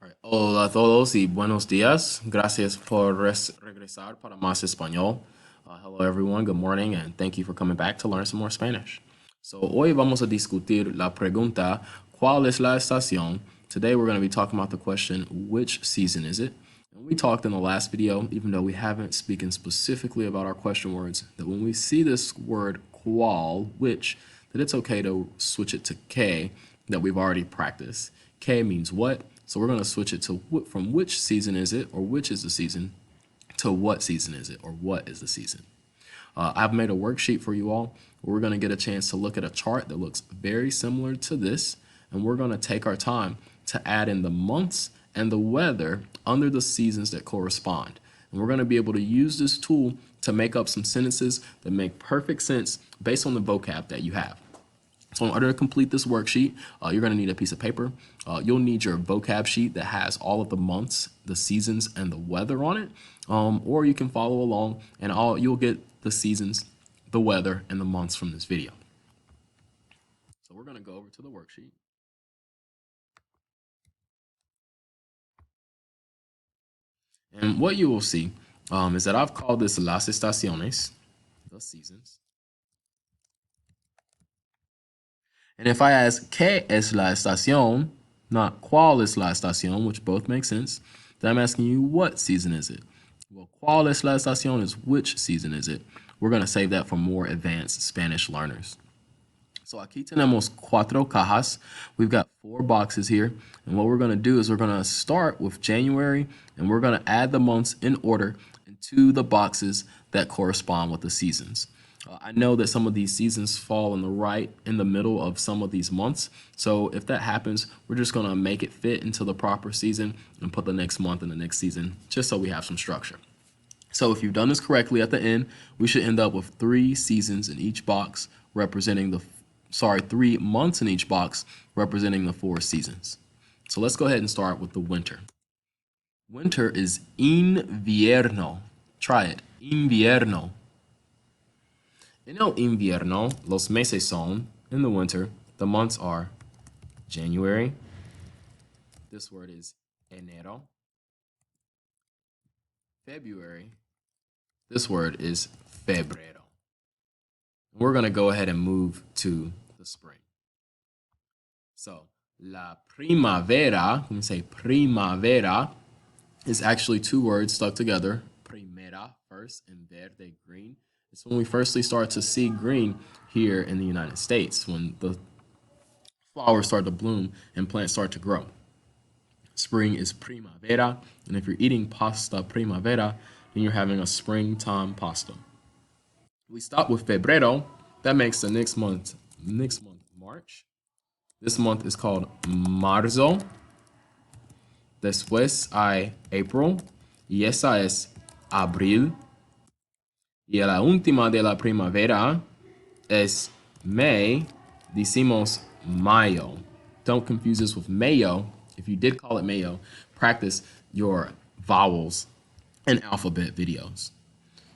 Alright. Hola a todos y buenos días. Gracias por regresar para más español. Hello everyone, good morning, and thank you for coming back to learn some more Spanish. So, hoy vamos a discutir la pregunta, ¿cuál es la estación? Today we're going to be talking about the question, which season is it? And we talked in the last video, even though we haven't spoken specifically about our question words, that when we see this word cuál, which, that it's okay to switch it to que, that we've already practiced. Que means what? So we're going to switch it to from which season is it, or which is the season, to what season is it, or what is the season. I've made a worksheet for you all where we're going to get a chance to look at a chart that looks very similar to this, and we're going to take our time to add in the months and the weather under the seasons that correspond. And we're going to be able to use this tool to make up some sentences that make perfect sense based on the vocab that you have. So in order to complete this worksheet, you're going to need a piece of paper. You'll need your vocab sheet that has all of the months, the seasons, and the weather on it. Or you can follow along and you'll get the seasons, the weather, and the months from this video. So we're going to go over to the worksheet. And what you will see is that I've called this las estaciones, the seasons. And if I ask ¿qué es la estación? Not ¿cuál es la estación?, which both make sense, then I'm asking you what season is it? Well, ¿cuál es la estación is which season is it? We're going to save that for more advanced Spanish learners. So aquí tenemos cuatro cajas. We've got 4 boxes here. And what we're going to do is we're going to start with January, and we're going to add the months in order into the boxes that correspond with the seasons. I know that some of these seasons fall in the middle of some of these months. So if that happens, we're just going to make it fit into the proper season and put the next month in the next season, just so we have some structure. So if you've done this correctly at the end, we should end up with 3 seasons in each box representing 3 months in each box representing the 4 seasons. So let's go ahead and start with the winter. Winter is invierno. Try it. Invierno. En el invierno, los meses son, in the winter, the months are January. This word is enero. February. This word is febrero. We're going to go ahead and move to the spring. So, la primavera, when we say primavera, is actually 2 words stuck together. Primera, first, and verde, green. It's when we firstly start to see green here in the United States, when the flowers start to bloom and plants start to grow. Spring is primavera, and if you're eating pasta primavera, then you're having a springtime pasta. We stop with febrero. That makes the next month March. This month is called marzo. Después hay April, y esa es abril. Y la última de la primavera es May. Decimos mayo. Don't confuse this with mayo. If you did call it mayo, practice your vowels and alphabet videos.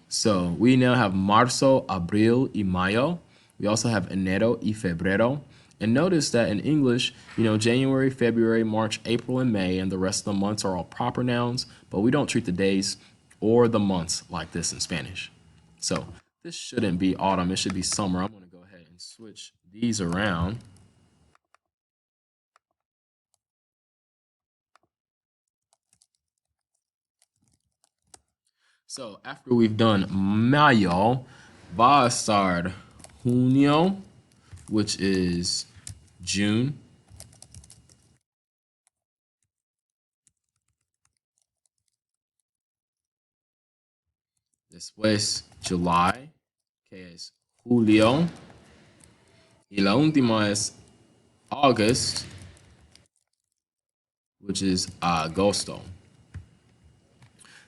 So we now have marzo, abril, y mayo. We also have enero y febrero. And notice that in English, January, February, March, April, and May, and the rest of the months are all proper nouns, but we don't treat the days or the months like this in Spanish. So this shouldn't be autumn, it should be summer. I'm going to go ahead and switch these around. So after we've done mayo, va a estar junio, which is June. Después July, que es julio. Y la última es August, which is agosto.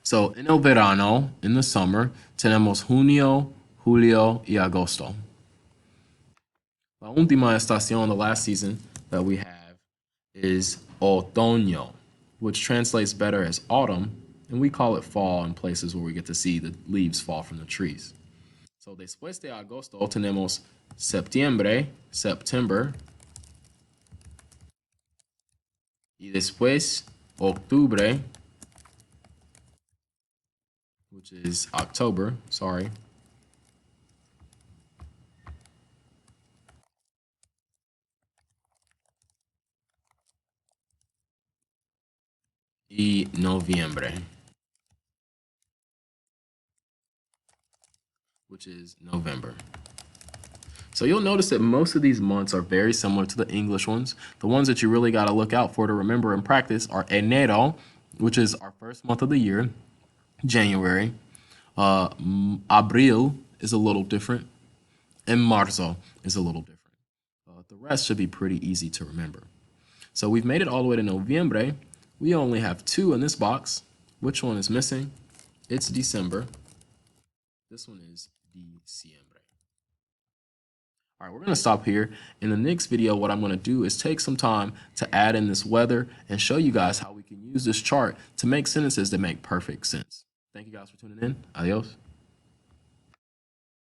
So en el verano, in the summer, tenemos junio, julio, y agosto. La última estación, the last season that we have, is otoño, which translates better as autumn, and we call it fall in places where we get to see the leaves fall from the trees. So después de agosto tenemos septiembre, September, y después octubre, which is October, sorry, y noviembre, which is November. So you'll notice that most of these months are very similar to the English ones. The ones that you really got to look out for to remember and practice are enero, which is our first month of the year, January. Abril is a little different, and marzo is a little different. The rest should be pretty easy to remember. So we've made it all the way to Noviembre. We only have two in this box. Which one is missing? It's December. This one is Diciembre. All right, we're going to stop here. In the next video, what I'm going to do is take some time to add in this weather and show you guys how we can use this chart to make sentences that make perfect sense. Thank you guys for tuning in. Adios.